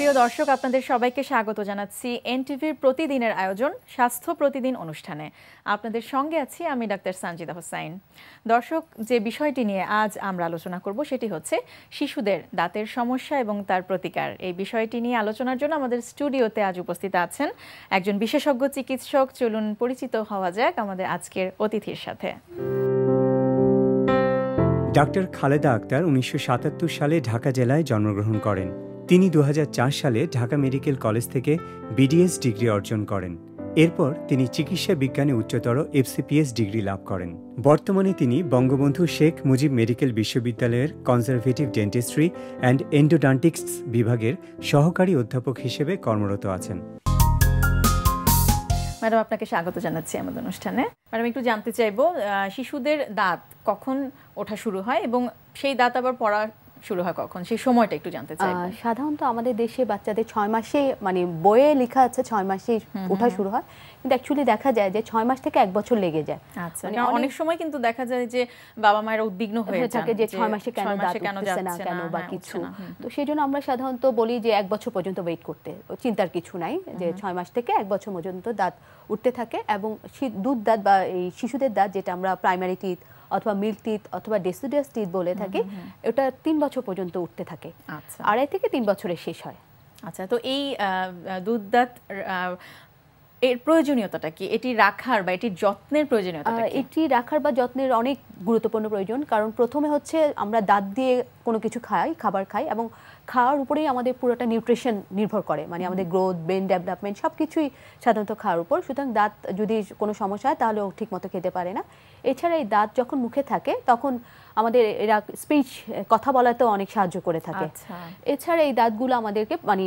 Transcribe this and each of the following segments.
প্রিয় দর্শক, আপনাদের সবাইকে স্বাগত জানাচ্ছি এনটিভির প্রতিদিনের আয়োজন স্বাস্থ্য প্রতিদিন অনুষ্ঠানে। আপনাদের সঙ্গে আছি আমি ডাক্তার সানজিদা হোসাইন। দর্শক, যে বিষয়টি নিয়ে আজ আমরা আলোচনা করব সেটি হচ্ছে শিশুদের দাঁতের সমস্যা এবং তার প্রতিকার। এই বিষয়টি নিয়ে আলোচনার জন্য আমাদের স্টুডিওতে আজ উপস্থিত আছেন একজন বিশেষজ্ঞ চিকিৎসক। চলুন পরিচিত হওয়া যাক আমাদের আজকের অতিথির সাথে। ডাক্তার খালেদা আক্তার 1977 সালে ঢাকা জেলায় জন্মগ্রহণ করেন। তিনি 2004 সালে ঢাকা মেডিকেল কলেজ থেকে বিডিএস ডিগ্রি অর্জন করেন। এরপর তিনি চিকিৎসা বিজ্ঞানে উচ্চতর এফসিপিএস ডিগ্রি লাভ করেন। বর্তমানে তিনি বঙ্গবন্ধু শেখ মুজিব মেডিকেল বিশ্ববিদ্যালয়ের কনজারভেটিভ ডেন্টিস্ট্রি অ্যান্ড এন্ডোডন্টিক্স বিভাগের সহকারী অধ্যাপক হিসেবে কর্মরত আছেন। ম্যাডাম, আপনাকে স্বাগত জানাচ্ছি আমাদের অনুষ্ঠানে। ম্যাডাম, একটু জানতে চাইবো শিশুদের দাঁত কখন ওঠা শুরু হয় এবং সেই দাঁত আবার পড়া শুরু হয় কখন, সেই সময়টা একটু জানতে চাই। সাধারণত আমাদের দেশে বাচ্চাদের 6 মাসে, মানে বইয়ে লেখা আছে 6 মাসে ওঠা শুরু হয়, কিন্তু অ্যাকচুয়ালি দেখা যায় যে 6 মাস থেকে 1 বছর লেগে যায়। আচ্ছা, অনেক সময় কিন্তু দেখা যায় যে বাবা মায়েরা উদ্বিগ্ন হয়ে থাকে যে 6 মাসে কেন দাঁত উঠছে না কেন বা কিছু। তো সেই জন্য আমরা সাধারণত বলি যে 1 বছর পর্যন্ত ওয়েট করতে, চিন্তার কিছু নাই, যে 6 মাস থেকে 1 বছর পর্যন্ত দাঁত উঠতে থাকে। এবং দুধ দাঁত বা এই শিশুদের দাঁত, যেটা আমরা প্রাইমারি টিথ অথবা মিল্ক টিথ অথবা ডেসিডুয়াস টিথ বলে থাকি, এটা 3 বছর পর্যন্ত উঠতে থাকে। আচ্ছা, 2.5 থেকে 3 বছরে শেষ হয়। আচ্ছা, তো এই দুধ দাঁত এর প্রয়োজনীয়তাটা কি? এটি রাখার বা এটির যত্নের প্রয়োজনীয়তাটা কি? এটি রাখার বা যত্নের অনেক গুরুত্বপূর্ণ প্রয়োজন। কারণ প্রথমে হচ্ছে আমরা দাঁত দিয়ে কোনো কিছু খাবার খাই এবং খাওয়ার উপরেই আমাদের পুরোটা নিউট্রিশন নির্ভর করে, মানে আমাদের গ্রোথ, ব্রেন ডেভেলপমেন্ট সব কিছুই সাধারণত খাওয়ার উপর। সুতরাং দাঁত যদি কোনো সমস্যা হয় তাহলে ও ঠিক মতো খেতে পারে না। এছাড়া এই দাঁত যখন মুখে থাকে তখন আমাদের এরা স্পিচ, কথা বলাতেও অনেক সাহায্য করে থাকে। এছাড়া এই দাঁতগুলো আমাদেরকে, মানে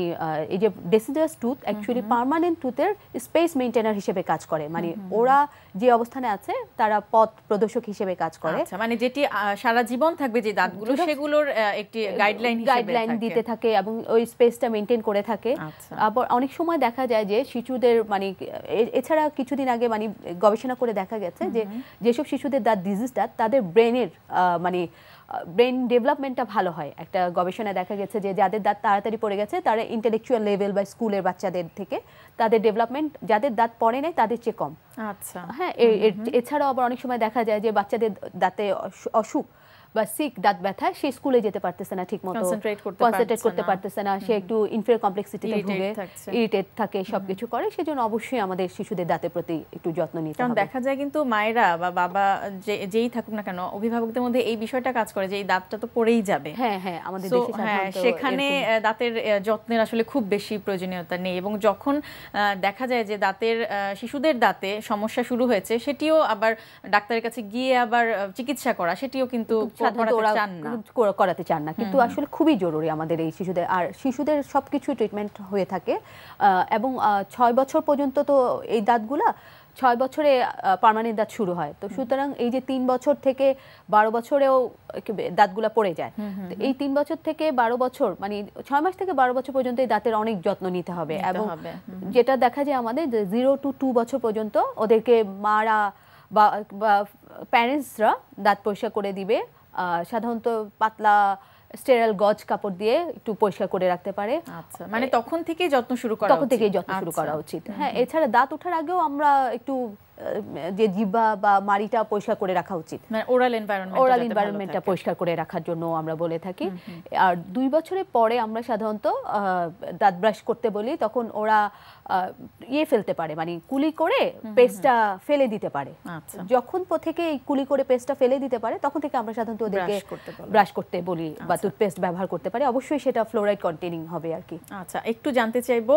এই যে ডেসিডুয়াস টুথ অ্যাকচুয়ালি পার্মানেন্ট টুথের স্পেস মেইনটেনার হিসেবে কাজ করে, মানে ওরা যে অবস্থানে আছে তারা পথ প্রদর্শক হিসেবে কাজ করে। মানে যেটি সারা জীবন থাকবে যে দাঁতগুলো, সেগুলোর একটি গাইডলাইন দিতে থাকে এবং ওই স্পেসটা মেইনটেইন করে থাকে। আবার অনেক সময় দেখা যায় যে শিশুদের, মানে এছাড়া কিছুদিন আগে মানে গবেষণা করে দেখা গেছে যে যেসব শিশুদের দাঁত ডিজিজ দাঁত, তাদের ব্রেনের মানে ব্রেন ডেভেলপমেন্টটা ভালো হয়। একটা গবেষণায় দেখা গেছে যে যাদের দাঁত তাড়াতাড়ি পড়ে গেছে তারা ইন্টেলেকচুয়াল লেভেল বা স্কুলের বাচ্চাদের থেকে তাদের ডেভেলপমেন্ট, যাদের দাঁত পড়ে নাই তাদের চেয়ে কম। আচ্ছা, হ্যাঁ, এছাড়াও আবার অনেক সময় দেখা যায় যে বাচ্চাদের দাঁতে অসুখ বা সিক, দাঁত ব্যথা, সে স্কুলে যেতে পারতেছে না, ঠিক মতো কনসেন্ট্রেট করতে পারতেছে না, সে একটু ইনফেরিয়র কমপ্লেক্সিটিতে ভুগে, ইরিটেট থাকে, সবকিছু করে। সেজন্য অবশ্যই আমাদের শিশুদের দাঁতের প্রতি একটু যত্ন নিতে হবে। কারণ দেখা যায় কিন্তু মায়েরা বা বাবা যেই থাকুক না কেন, অভিভাবকদের মধ্যে এই বিষয়টা কাজ করে যে এই দাঁতটা তো পড়েই যাবে। হ্যাঁ হ্যাঁ, আমাদের দেশে সাধারণত সেখানে দাঁতের যত্নের আসলে খুব বেশি প্রয়োজনীয়তা নেই। এবং যখন দেখা যায় যে শিশুদের দাঁতে সমস্যা শুরু হয়েছে, সেটিও আবার ডাক্তারের কাছে গিয়ে আবার চিকিৎসা করা, সেটিও কিন্তু করাতে চান না, কিন্তু আসলে খুবই জরুরি আমাদের এই শিশুদের। আর শিশুদের সবকিছু ট্রিটমেন্ট হয়ে থাকে এবং 6 বছর পর্যন্ত তো এই দাঁতগুলা 6 বছরে পার্মানেন্ট দাঁত শুরু হয়। তো সুতরাং এই যে 3 বছর থেকে 12 বছরেও দাঁতগুলা পড়ে যায়, তো এই 3 বছর থেকে 12 বছর, মানে 6 মাস থেকে 12 বছর পর্যন্ত এই দাঁতের অনেক যত্ন নিতে হবে। এবং যেটা দেখা যায় আমাদের 0 to 2 বছর পর্যন্ত ওদেরকে মারা বা প্যারেন্টসরা দাঁত পরিষ্কার করে দিবে, সাধারণত পাতলা স্টেরাইল গজ কাপড় দিয়ে একটু পরিষ্কার করে রাখতে পারে। আচ্ছা, মানে তখন থেকেই যত্ন শুরু করা উচিত। হ্যাঁ, এছাড়া দাঁত ওঠার আগেও আমরা একটু যে জিহ্বা বা মাড়িটা পরিষ্কার করে রাখা উচিত, মানে ওরাল এনভায়রনমেন্টটা পরিষ্কার করে রাখার জন্য আমরা বলে থাকি। আর 2 বছরের পরে আমরা সাধারণত দাঁত ব্রাশ করতে বলি, তখন ওরা ফেলতে পারে, মানে কুলি করে পেস্টটা ফেলে দিতে পারে। যখন থেকে এই কুলি করে পেস্টটা ফেলে দিতে পারে তখন থেকে আমরা সাধারণত ওদেরকে ব্রাশ করতে বলি বা টুথপেস্ট ব্যবহার করতে পারে। অবশ্যই সেটা ফ্লোরাইড কন্টেনিং হবে আর কি। আচ্ছা, একটু জানতে চাইবো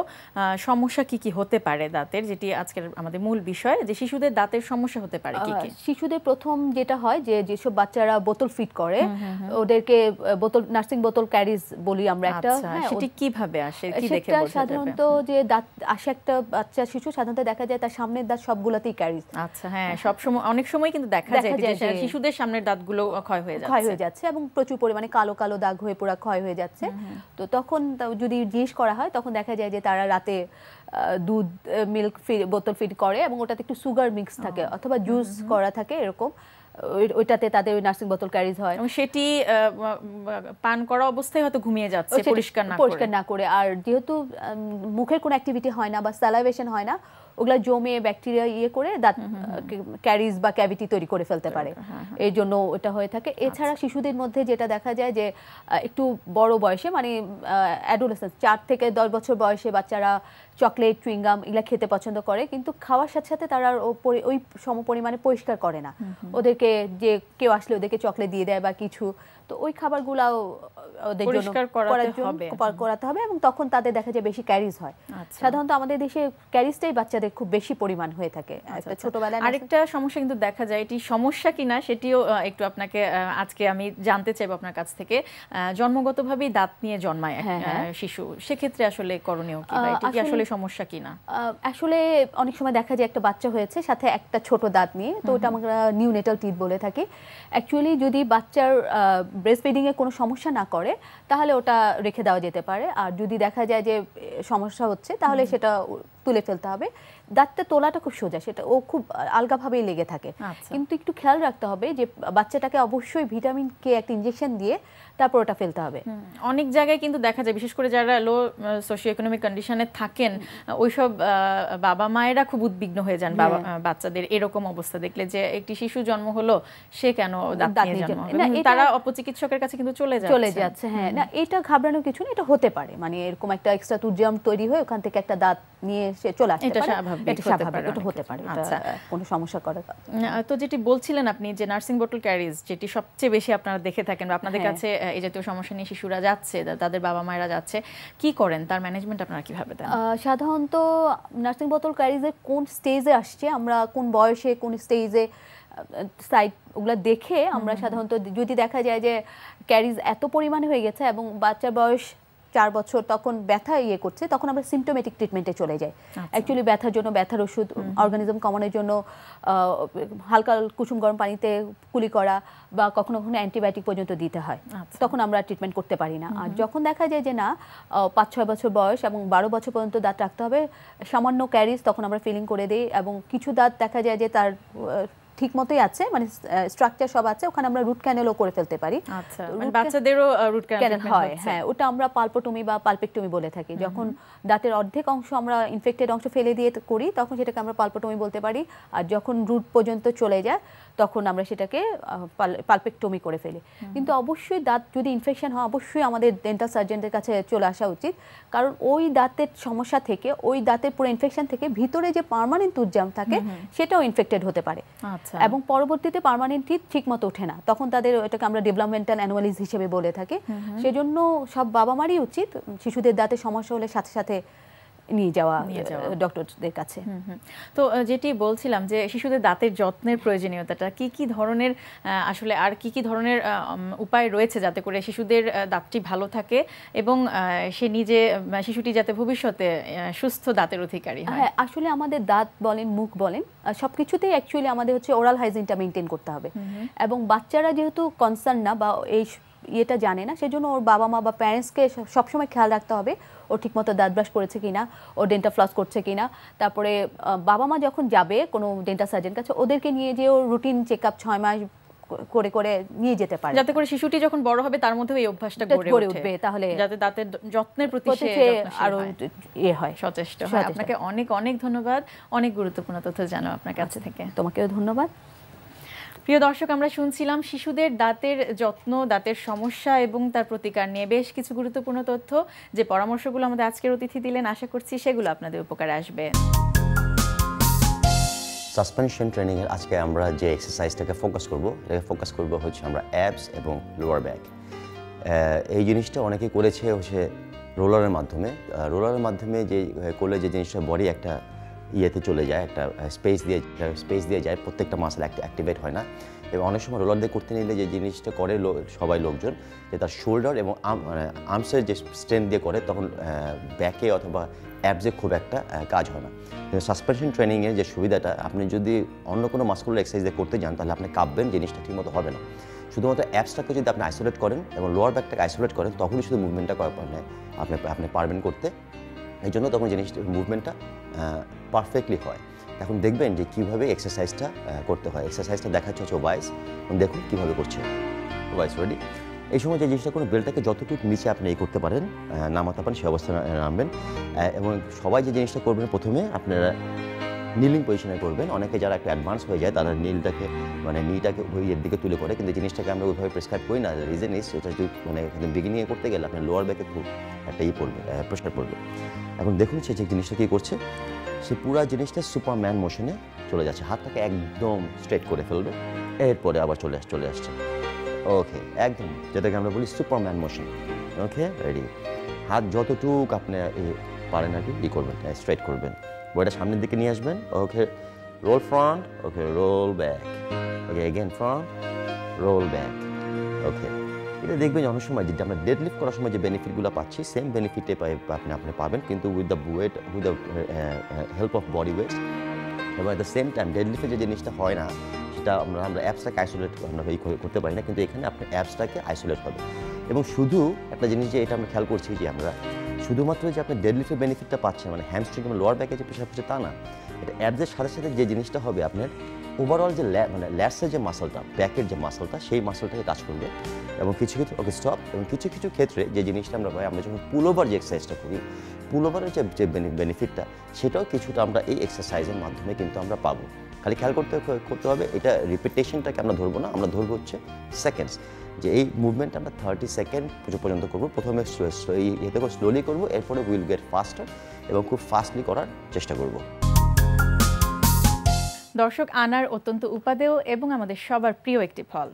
সমস্যা কি কি হতে পারে দাঁতের, যেটি আজকের আমাদের মূল বিষয়, যে শিশুদের দাঁতের সমস্যা হতে পারে কি কি? শিশুদের প্রথম যেটা হয় যে যেসব বাচ্চারা বোতল ফিট করে, ওদেরকে নার্সিং বোতল ক্যারিজ বলি আমরা একটা। সেটি কিভাবে আসে, কি দেখে বোঝা যাবে? সাধারণত যে দাঁত আসে একটা বাচ্চা শিশু, সাধারণত দেখা যায় তার সামনের দাঁত সবগুলাতেই ক্যারিজ। আচ্ছা, হ্যাঁ, সব সময়, অনেক সময় কিন্তু দেখা যায় যে শিশুদের সামনের দাঁতগুলো ক্ষয় হয়ে যাচ্ছে এবং প্রচুর পরিমাণে কালো কালো দাগ হয়ে পুরো ক্ষয় হয়ে যাচ্ছে। তো তখন যদি জিজ্ঞেস করা হয় তখন দেখা যায় যে তারা রাতে দুধ, মিল্ক বোতল ফিট করে এবং ওটাতে একটু সুগার মিক্স থাকে অথবা জুস করা থাকে এরকম। ওইটাতে তাদের ওই নার্সিং বোতল ক্যারিজ হয় এবং সেটি পান করা অবস্থায় হয়তো ঘুমিয়ে যাচ্ছে পরিষ্কার না করে। আর যেহেতু মুখের কোনো অ্যাক্টিভিটি হয় না বা স্যালাইভেশন হয় না, ওগুলা জমে ব্যাকটেরিয়া করে দাঁত ক্যারিজ বা ক্যাভিটি তৈরি করে ফেলতে পারে, এই জন্য ওটা হয়ে থাকে। এছাড়া শিশুদের মধ্যে যেটা দেখা যায় যে একটু বড় বয়সে মানে অ্যাডোলেসেন্স 4 থেকে 10 বছর বয়সে বাচ্চারা চকলেট চুইংগাম এগুলা খেতে পছন্দ করে, কিন্তু খাওয়ার সাথে সাথে তারা ওই সম পরিমাণে পরিষ্কার করে না। ওদেরকে যে কেউ আসলে ওদেরকে চকলেট দিয়ে দেয় বা কিছু, তো ওই খাবারগুলাও ওদের জন্য করাতে হবে এবং তখন তাদের দেখা যায় বেশি ক্যারিজ হয়। সাধারণত আমাদের দেশে ক্যারিজটাই বাচ্চাদের খুব বেশি পরিমাণ হয়ে থাকে ছোটবেলায়। আরেকটা সমস্যা কিন্তু দেখা যায়, এটি সমস্যা কিনা সেটিও একটু আপনাকে আজকে আমি জানতে চাইবো আপনার কাছ থেকে। জন্মগতভাবেই দাঁত নিয়ে জন্মায় শিশু, সেক্ষেত্রে আসলে করণীয় কি, এটি কি আসলে সমস্যা কিনা? আসলে অনেক সময় দেখা যায় একটা বাচ্চা হয়েছে সাথে একটা ছোট দাঁত নিয়ে, তো ওটা আমরা নিউনেটাল টিথ বলে থাকি। অ্যাকচুয়ালি যদি বাচ্চার ব্রেস্ট ফিডিং এ কোনো সমস্যা না করে তাহলে ওটা রেখে দেওয়া যেতে পারে, আর যদি দেখা যায় যে সমস্যা হচ্ছে তাহলে সেটা তুলে ফেলতে হবে। দাঁতটা তোলাটা খুব সোজা, সেটা ও খুব আলগাভাবেই লেগে থাকে, কিন্তু একটু খেয়াল রাখতে হবে যে বাচ্চাটাকে অবশ্যই ভিটামিন কে একটা ইনজেকশন দিয়ে তারপর ওটা ফেলতে হবে। অনেক জায়গায় কিন্তু দেখা যায়, বিশেষ করে যারা লো সোশিও ইকোনমিক কন্ডিশনে থাকেন, ওইসব বাবা মায়েরা খুব উদ্বিগ্ন হয়ে যান বাচ্চাদের এরকম অবস্থা দেখলে, যে একটি শিশু জন্ম হলো সে কেন দাঁত নিয়ে জন্ম হলো, তারা অপচিকিৎসকের কাছে কিন্তু চলে যাচ্ছে। হ্যাঁ, না এটা ঘাবড়ানোর কিছু না, এটা হতে পারে, মানে এরকম একটা এক্সট্রা তুর্জিয়াম তৈরি হয়ে ওখান থেকে একটা দাঁত নিয়ে সে চলে আসতে পারে, এটা স্বাভাবিক, এটা হতে পারে, কোনো সমস্যা করে। তো যেটি বলছিলেন আপনি যে নার্সিং বোতল ক্যারিজ, যেটি সবচেয়ে বেশি আপনারা দেখে থাকেন বা আপনাদের কাছে এই জাতীয় সমস্যা নিয়ে শিশুরা যাচ্ছে, তাদের বাবা মায়েরা যাচ্ছে, কি করেন, তার ম্যানেজমেন্ট আপনারা কিভাবে দেন? সাধারণত নার্সিং বোতল ক্যারিজের কোন স্টেজে আসছে, আমরা কোন বয়সে কোন স্টেজে সাইড ওগুলা দেখে আমরা সাধারণত যদি দেখা যায় যে ক্যারিজ এত পরিমাণে হয়ে গেছে এবং বাচ্চার বয়স 4 বছর, তখন ব্যথা করছে, তখন আমরা সিমটোমেটিক ট্রিটমেন্টে চলে যাই। অ্যাকচুয়ালি ব্যথার জন্য ব্যথার ওষুধ, অর্গানিজম কমানোর জন্য হালকা কুসুম গরম পানিতে কুলি করা বা কখনো কখনো অ্যান্টিবায়োটিক পর্যন্ত দিতে হয়, তখন আমরা ট্রিটমেন্ট করতে পারি না। আর যখন দেখা যায় যে না 5-6 বছর বয়স এবং 12 বছর পর্যন্ত দাঁত রাখতে হবে, সামান্য ক্যারিজ, তখন আমরা ফিলিং করে দিই, এবং কিছু দাঁত দেখা যায় যে তার ঠিক মতোই আছে, মানে স্ট্রাকচার সব আছে, ওখানে আমরা রুট ক্যানেলও করে ফেলতে পারি। আচ্ছা, মানে বাচ্চাদেরও রুট ক্যানেল হয়, হ্যাঁ, ওটা আমরা পালপোটমি বা পালপেক্টমি বলে থাকি। যখন দাঁতের অর্ধেক অংশ আমরা ইনফেক্টেড অংশ ফেলে দিয়ে করি তখন সেটাকে আমরা পালপোটমি বলতে পারি, আর যখন রুট পর্যন্ত চলে যায় তখন আমরা সেটাকে পালপেক্টমি করে ফেলি। কিন্তু অবশ্যই দাঁত যদি ইনফেকশন হয় অবশ্যই আমাদের ডেন্টাল সার্জনদের কাছে চলে আসা উচিত, কারণ ওই দাঁতের সমস্যা থেকে, ওই দাঁতের পুরো ইনফেকশন থেকে ভিতরে যে পার্মানেন্ট তুর্জাম থাকে সেটাও ইনফেক্টেড হতে পারে, এবং পরবর্তীতে পার্মানেন্ট টিথ ঠিক মতো ওঠে না, তখন তাদের এটাকে আমরা ডেভেলপমেন্টাল অ্যানোমালিজ হিসেবে বলে থাকি। সেজন্য সব বাবা মারই উচিত শিশুদের দাঁতের সমস্যা হলে সাথে সাথে নিয়ে যাওয়া ডক্টরদের কাছে। তো যেটি বলছিলাম যে শিশুদের দাঁতের যত্নের প্রয়োজনীয়তাটা কি কি ধরনের, আসলে আর কি কি ধরনের উপায় রয়েছে যাতে করে শিশুদের দাঁতটি ভালো থাকে এবং সে নিজে শিশুটি যাতে ভবিষ্যতে সুস্থ দাঁতের অধিকারী হয়? হ্যাঁ, আসলে আমাদের দাঁত বলেন মুখ বলেন সবকিছুতেই অ্যাকচুয়ালি আমাদের হচ্ছে ওরাল হাইজিনটা মেনটেন করতে হবে, এবং বাচ্চারা যেহেতু কনসার্ন না বা এই ইয়েটা জানে না, সেজন্য ওর বাবা মা বা প্যারেন্টসকে সবসময় খেয়াল রাখতে হবে ও ঠিকমতো দাঁত ব্রাশ করেছে কিনা, ও ডেন্টাল ফ্লস করছে কিনা। তারপরে বাবা মা যখন যাবে কোনো ডেন্টাল সার্জন কাছে, ওদেরকে নিয়ে যে ও রুটিন চেক আপ 6 মাস করে করে নিয়ে যেতে পারে, যাতে করে শিশুটি যখন বড় হবে তার মধ্যে এই অভ্যাসটা গড়ে উঠবে, তাহলে যাতে দাঁতের যত্নের প্রতি সে আরো সচেষ্ট হয়। আপনাকে অনেক অনেক ধন্যবাদ, অনেক গুরুত্বপূর্ণ তথ্য জানাও আপনার কাছ থেকে। তোমাকেও ধন্যবাদ। প্রিয় দর্শক, আমরা শুনছিলাম শিশুদের দাঁতের যত্ন, দাঁতের সমস্যা এবং তার প্রতিকার নিয়ে বেশ কিছু গুরুত্বপূর্ণ তথ্য। যে পরামর্শগুলো আমাদের আজকের অতিথি দিলেন, আশা করছি সেগুলো আপনাদের উপকারে আসবে। সাসপেনশন ট্রেনিংয়ের আজকে আমরা যে এক্সারসাইজটাকে ফোকাস করব, এটাকে ফোকাস করব হচ্ছে আমরা অ্যাবস এবং লোয়ার ব্যাক। এই জিনিসটা অনেকে করেছে হচ্ছে রোলারের মাধ্যমে যে করলে যে জিনিসটা বডি একটা ইয়েতে চলে যায়, একটা স্পেস দিয়ে যায়, প্রত্যেকটা মাসেল অ্যাক্টিভেট হয় না। এবং অনেক সময় রোলার দিয়ে করতে নিলে যে জিনিসটা করে সবাই লোকজন, যে তার শোল্ডার এবং আর্মসের যে স্ট্রেন্থ দিয়ে করে, তখন ব্যাকে অথবা অ্যাবসে খুব একটা কাজ হয় না। কিন্তু সাসপেনশন ট্রেনিংয়ের যে সুবিধাটা, আপনি যদি অন্য কোনো মাসকুলার এক্সারসাইজ দিয়ে করতে যান তাহলে আপনি কাঁপবেন, জিনিসটা ঠিকমতো হবে না। শুধুমাত্র অ্যাবসটাকে যদি আপনি আইসোলেট করেন এবং লোয়ার ব্যাকটাকে আইসোলেট করেন, তখনই শুধু মুভমেন্টটা আপনি পারবেন করতে। এই জন্য তখন মুভমেন্টটা পারফেক্টলি হয়। এখন দেখবেন যে কীভাবে এক্সারসাইজটা করতে হয়। এক্সারসাইজটা দেখাচ্ছে হচ্ছে ওভাইস, দেখুন কীভাবে করছে। ওভাইস রেডি। এই সময় যে জিনিসটা কোনো বেলটাকে যতটুকু নিচে আপনি করতে পারেন, নামাতে পারেন, সেই অবস্থায় নামবেন। এবং সবাই যে জিনিসটা করবেন, প্রথমে আপনারা নিলিং পজিশনে করবেন। অনেকে যারা একটু অ্যাডভান্স হয়ে যায় তারা নীলটাকে নিটাকে এর দিকে তুলে করে, কিন্তু জিনিসটাকে আমরা ওইভাবে প্রেসক্রাইব করি না। রিজন ইস এটা যদি বিগিনিংয়ে করতে গেলে আপনার লোয়ার ব্যাকে খুব একটা পড়বে, প্রেশার পড়বে। এখন দেখুন সে যে জিনিসটা কী করছে, সে পুরো জিনিসটা সুপারম্যান মোশনে চলে যাচ্ছে। হাতটাকে একদম স্ট্রেট করে ফেলবে, এরপরে আবার চলে আসছে। ওকে, একদম যেটাকে আমরা বলি সুপারম্যান মোশন। ওকে, রেডি। হাত যতটুক আপনি পারেন আর কি করবেন, স্ট্রেট করবেন, বইটা সামনের দিকে নিয়ে আসবেন। ওকে, রোল ফ্রন্ট, ওকে, রোল ব্যাক, ওকে, এগেন ফ্রন্ট, রোল ব্যাক। ওকে, এটা দেখবেন অনেক সময় যেটা আমরা ডেড লিফট করার সময় যে বেনিফিটগুলো পাচ্ছি, সেম বেনিফিটে আপনি পাবেন, কিন্তু with the weight, with the help of body weight. এবং at the same time dead লিফটে যে জিনিসটা হয় না, সেটা আমরা অ্যাপসটাকে আইসোলেট আমরা করতে পারি না, কিন্তু এখানে আপনি অ্যাপসটাকে আইসোলেট হবে। এবং শুধু একটা জিনিস যে এটা আমরা খেয়াল করছি যে আমরা শুধুমাত্র যে আপনি ডেড লিফটের বেনিফিটটা পাচ্ছেন, মানে হ্যামস্ট্রিং এবং লোয়ার ব্যাকে যে প্রেশার পড়ছে তা না, এটা অ্যাপসের সাথে সাথে যে জিনিসটা হবে আপনার ওভারঅল যে ল্যাটসের যে মাসলটা, ব্যাকের যে মাসলটা, সেই মাসলটাকে কাজ করবে। এবং কিছু কিছু ওকে স্টপ, এবং কিছু কিছু ক্ষেত্রে যে জিনিসটা আমরা যখন পুল ওভার যে এক্সারসাইজটা করি, পুল ওভারের যে বেনিফিটটা, সেটাও কিছুটা আমরা এই এক্সারসাইজের মাধ্যমে কিন্তু আমরা পাবো। খালি খেয়াল করতে হবে, এটা রিপিটেশনটাকে আমরা ধরবো না, আমরা ধরবো হচ্ছে সেকেন্ডস। যে এই মুভমেন্ট আমরা 30 সেকেন্ড পর্যন্ত করবো। প্রথমে এতে করে স্লোলি করবো, এরপরে উইল গেট ফাস্টার এবং খুব ফাস্টলি করার চেষ্টা করব। দর্শক, আনার অত্যন্ত উপাদেয় এবং আমাদের সবার প্রিয় একটি ফল।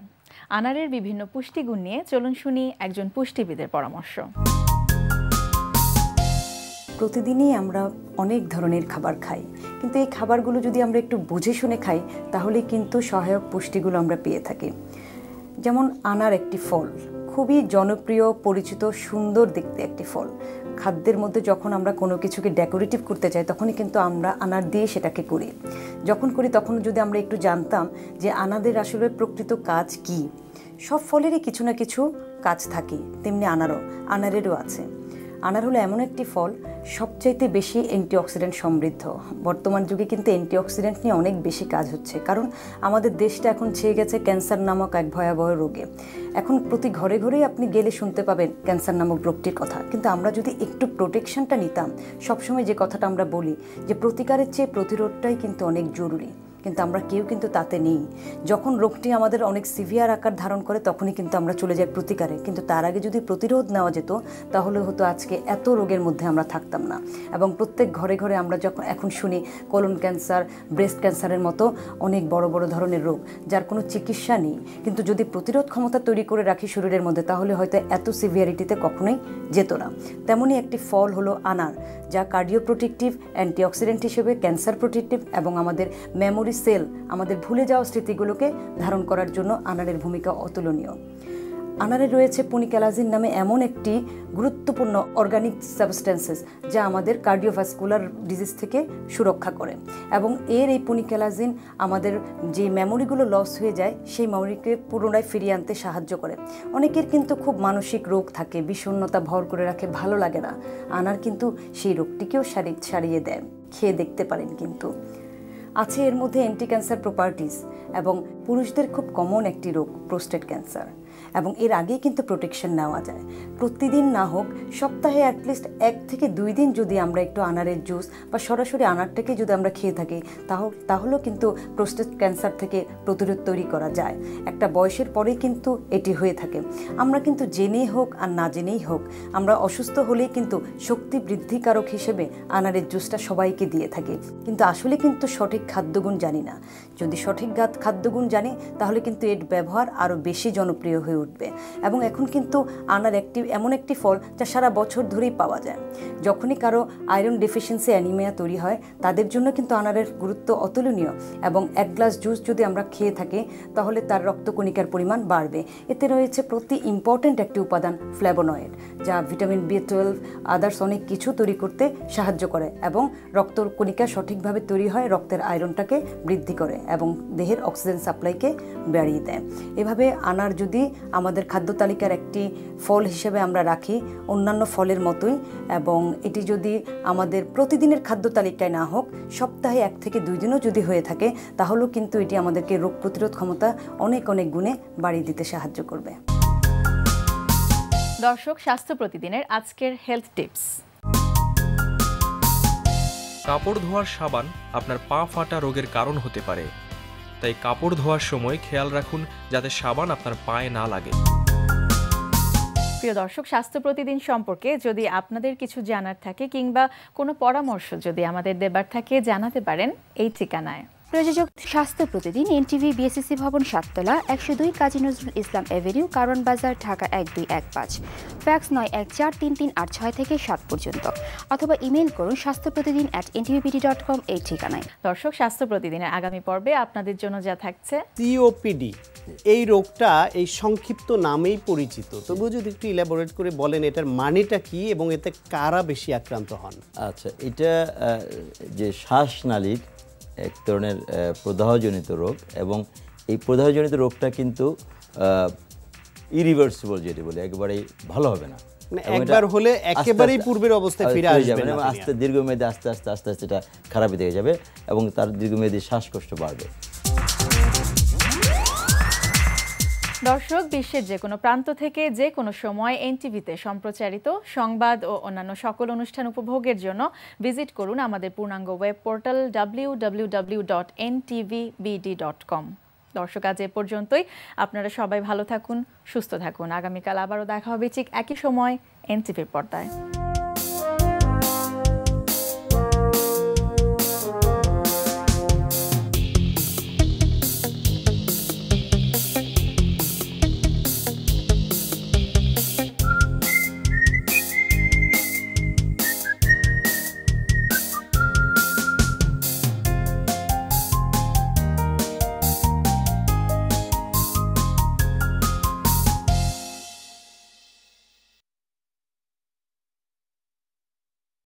আনারের বিভিন্ন পুষ্টিগুণ নিয়ে চলুন শুনি একজন পুষ্টিবিদের পরামর্শ। প্রতিদিনই আমরা অনেক ধরনের খাবার খাই, কিন্তু এই খাবারগুলো যদি আমরা একটু বুঝে শুনে খাই তাহলে কিন্তু সহায়ক পুষ্টিগুলো আমরা পেয়ে থাকি। যেমন আনার একটি ফল, খুবই জনপ্রিয়, পরিচিত, সুন্দর দেখতে একটি ফল। খাদ্যের মধ্যে যখন আমরা কোনো কিছুকে ডেকোরেটিভ করতে চাই তখনই কিন্তু আমরা আনার দিয়ে সেটাকে করি। যখন করি তখন যদি আমরা একটু জানতাম যে আনাদের আসলে প্রকৃত কাজ কি। সব ফলেরই কিছু না কিছু কাজ থাকে, তেমনি আনারেরও আছে। আনার হলো এমন একটি ফল সবচাইতে বেশি অ্যান্টিঅক্সিডেন্ট সমৃদ্ধ। বর্তমান যুগে কিন্তু অ্যান্টিঅক্সিডেন্ট নিয়ে অনেক বেশি কাজ হচ্ছে, কারণ আমাদের দেশটা এখন ছেয়ে গেছে ক্যান্সার নামক এক ভয়াবহ রোগে। এখন প্রতি ঘরে ঘরেই আপনি গেলে শুনতে পাবেন ক্যান্সার নামক রোগটির কথা। কিন্তু আমরা যদি একটু প্রোটেকশনটা নিতাম, সবসময় যে কথাটা আমরা বলি যে প্রতিকারের চেয়ে প্রতিরোধটাই কিন্তু অনেক জরুরি, কিন্তু আমরা কেউ কিন্তু তাতে নেই। যখন রোগটি আমাদের অনেক সিভিয়ার আকার ধারণ করে তখনই কিন্তু আমরা চলে যাই প্রতিকারে, কিন্তু তার আগে যদি প্রতিরোধ নেওয়া যেত তাহলে হয়তো আজকে এত রোগের মধ্যে আমরা থাকতাম না। এবং প্রত্যেক ঘরে ঘরে আমরা যখন এখন শুনি কোলন ক্যান্সার, ব্রেস্ট ক্যান্সারের মতো অনেক বড় বড় ধরনের রোগ যার কোনো চিকিৎসা নেই, কিন্তু যদি প্রতিরোধ ক্ষমতা তৈরি করে রাখি শরীরের মধ্যে তাহলে হয়তো এত সিভিয়ারিটিতে কখনোই যেত না। তেমনই একটি ফল হলো আনার, যা কার্ডিওপ্রোটেক্টিভ, অ্যান্টিঅক্সিডেন্ট হিসেবে ক্যান্সার প্রোটেক্টিভ এবং আমাদের মেমোরি সেল, আমাদের ভুলে যাওয়া স্মৃতিগুলোকে ধারণ করার জন্য আনারের ভূমিকা অতুলনীয়। আনারে রয়েছে পুনিক্যালাজিন নামে এমন একটি গুরুত্বপূর্ণ অর্গানিক সাবস্টেন্সেস যা আমাদের কার্ডিওভাস্কুলার ডিজিজ থেকে সুরক্ষা করে, এবং এই পুনিক্যালাজিন আমাদের যে মেমোরিগুলো লস হয়ে যায় সেই মেমোরিকে পুনরায় ফিরিয়ে আনতে সাহায্য করে। অনেকের কিন্তু খুব মানসিক রোগ থাকে, বিষণ্ণতা ভর করে রাখে, ভালো লাগে না। আনার কিন্তু সেই রোগটিকেও সারিয়ে দেয়, খেয়ে দেখতে পারেন। কিন্তু আছে এর মধ্যে অ্যান্টি ক্যান্সার প্রপার্টিজ, এবং পুরুষদের খুব কমন একটি রোগ প্রোস্টেট ক্যান্সার, এবং এর আগেই কিন্তু প্রোটেকশন নেওয়া যায়। প্রতিদিন না হোক সপ্তাহে অ্যাটলিস্ট 1 থেকে 2 দিন যদি আমরা একটু আনারের জুস বা সরাসরি আনারটাকে যদি আমরা খেয়ে থাকি তাহলেও কিন্তু প্রোস্টেট ক্যান্সার থেকে প্রতিরোধ তৈরি করা যায়। একটা বয়সের পরেই কিন্তু এটি হয়ে থাকে। আমরা কিন্তু জেনেই হোক আর না জেনেই হোক, আমরা অসুস্থ হলেই কিন্তু শক্তি বৃদ্ধিকারক হিসেবে আনারের জুসটা সবাইকে দিয়ে থাকি, কিন্তু আসলে কিন্তু সঠিক খাদ্যগুণ জানি না। যদি সঠিক খাদ্যগুণ জানি তাহলে কিন্তু এর ব্যবহার আরও বেশি জনপ্রিয় হয়ে উঠবে। এবং এখন কিন্তু আনার এমন একটি ফল যা সারা বছর ধরেই পাওয়া যায়। যখনই কারো আয়রন ডেফিসিয়েন্সি অ্যানিমিয়া তৈরি হয় তাদের জন্য কিন্তু আনারের গুরুত্ব অতুলনীয়, এবং 1 গ্লাস জুস যদি আমরা খেয়ে থাকি তাহলে তার রক্তকণিকার পরিমাণ বাড়বে। এতে রয়েছে ইম্পর্ট্যান্ট একটি উপাদান ফ্ল্যাভোনয়েড, যা ভিটামিন B12 আদার্স অনেক কিছু তৈরি করতে সাহায্য করে, এবং রক্তকণিকা সঠিকভাবে তৈরি হয়, রক্তের আয়রনটাকে বৃদ্ধি করে এবং দেহের অক্সিজেন সাপ্লাইকে বাড়িয়ে দেয়। এভাবে আনার যদি আমাদের খাদ্য তালিকার একটি ফল হিসেবে আমরা রাখি অন্যান্য ফলের মতোই, এবং এটি যদি আমাদের প্রতিদিনের খাদ্য তালিকায় না হোক, সপ্তাহে 1 থেকে 2 দিনও যদি হয়ে থাকে, তাহলেও কিন্তু এটি আমাদেরকে রোগ প্রতিরোধ ক্ষমতা অনেক অনেক গুণে বাড়িয়ে দিতে সাহায্য করবে। দর্শক, স্বাস্থ্য প্রতিদিনের আজকের হেলথ টিপস। কাপড় ধোয়ার সাবান আপনার পা ফাটা রোগের কারণ হতে পারে, তাই কাপড় ধোয়ার সময় খেয়াল রাখুন যাতে সাবান আপনার পায়ে না লাগে। প্রিয় দর্শক, স্বাস্থ্য প্রতিদিন সম্পর্কে যদি আপনাদের কিছু জানার থাকে কিংবা কোনো পরামর্শ যদি আমাদের দেবার থাকে, জানাতে পারেন এই ঠিকানায়। প্রযোজক স্বাস্থ্য প্রতিদিন, এনটিভি, বিএসসি ভবন, 7 তলা, 102 কাজী নজরুল ইসলাম এভিনিউ, কারওয়ান বাজার, ঢাকা 1215। ফ্যাক্স 914338 থেকে 7 পর্যন্ত, অথবা ইমেইল করুন স্বাস্থ্যপ্রতিদিন@ntvpt.com এই ঠিকানায়। দর্শক, স্বাস্থ্য প্রতিদিনের আগামী পর্বে আপনাদের জন্য যা থাকছে। সিওপিডি এই রোগটা এই সংক্ষিপ্ত নামেই পরিচিত, তবুও যদি একটু ইলাবোরেট করে বলেন এটার মানেটা কি এবং এতে কারা বেশি আক্রান্ত হন? আচ্ছা, এটা যে শ্বাসনালীর এক ধরনের প্রদাহজনিত রোগ, এবং এই প্রদাহজনিত রোগটা কিন্তু ইরিভার্সিবল, যেটি বলে একেবারেই ভালো হবে না, একবার হলে একেবারেই পূর্বের অবস্থায় ফিরে আসবে না, আস্তে দীর্ঘমেয়াদে আস্তে আস্তে আস্তে আস্তে এটা খারাপই দিকে যাবে এবং তার দীর্ঘমেয়াদী শ্বাসকষ্ট বাড়বে। দর্শক, বিশ্বের যে কোনো প্রান্ত থেকে যে কোনো সময় এনটিভিতে সম্প্রচারিত সংবাদ ও অন্যান্য সকল অনুষ্ঠান উপভোগের জন্য ভিজিট করুন আমাদের পূর্ণাঙ্গ ওয়েব পোর্টাল www.ntvbd.com। দর্শক, আজ এ পর্যন্তই। আপনারা সবাই ভালো থাকুন, সুস্থ থাকুন। আগামীকাল আবারও দেখা হবে ঠিক একই সময় এনটিভির পর্দায়।